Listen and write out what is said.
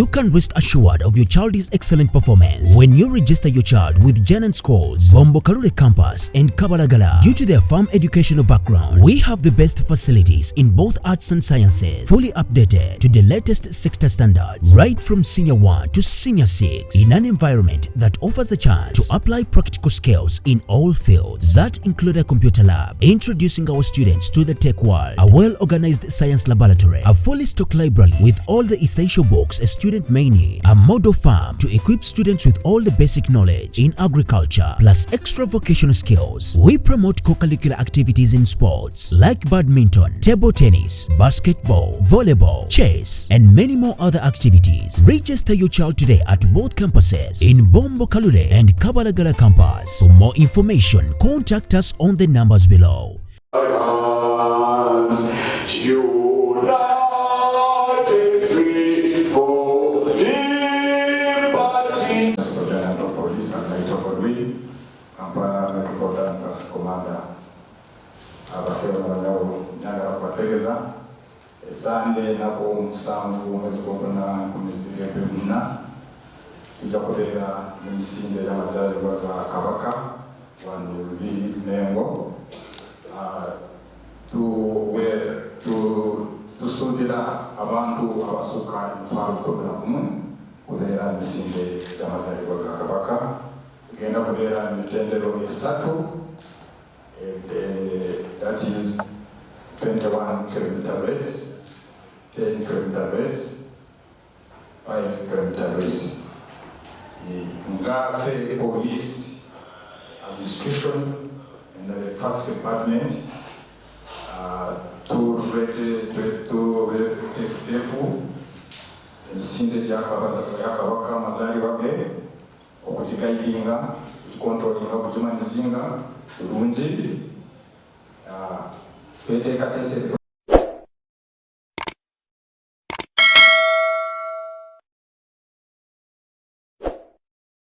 You can rest assured of your child's excellent performance when you register your child with Janan Schools, Bombo Kalule Campus and Kabalagala. Due to their firm educational background, we have the best facilities in both arts and sciences, fully updated to the latest sector standards, right from Senior 1 to Senior 6, in an environment that offers a chance to apply practical skills in all fields. That include a computer lab, introducing our students to the tech world, a well-organized science laboratory, a fully stocked library with all the essential books a student may need, a model farm to equip students with all the basic knowledge in agriculture, plus extra vocational skills. We promote co-curricular activities in sports like badminton, table tennis, basketball, volleyball, chess, and many more other activities. Register your child today at both campuses in Bombo Kalule and Kabalagala campus. For more information, contact us on the numbers below. Sunday nako musanvu mwezi gw'okuna 2024 okugoberera misinde y'amazaalibwa ga Kabaka wano Lubiri Mengo tusuubira abantu abasukka 11,000 kubeera misinde y'amazaalibwa ga Kabaka. Tugenda kubeera emitendero esatu, that is 21 kilometer race, 10 kilometer race, 5 kilometer race. Ngafe Poliisi as institution and the traffic department to FDF emisinde gya Kabaka amazaalibwa ge okugigayidinga, okukontrolinga, okugimanaginga bulungi.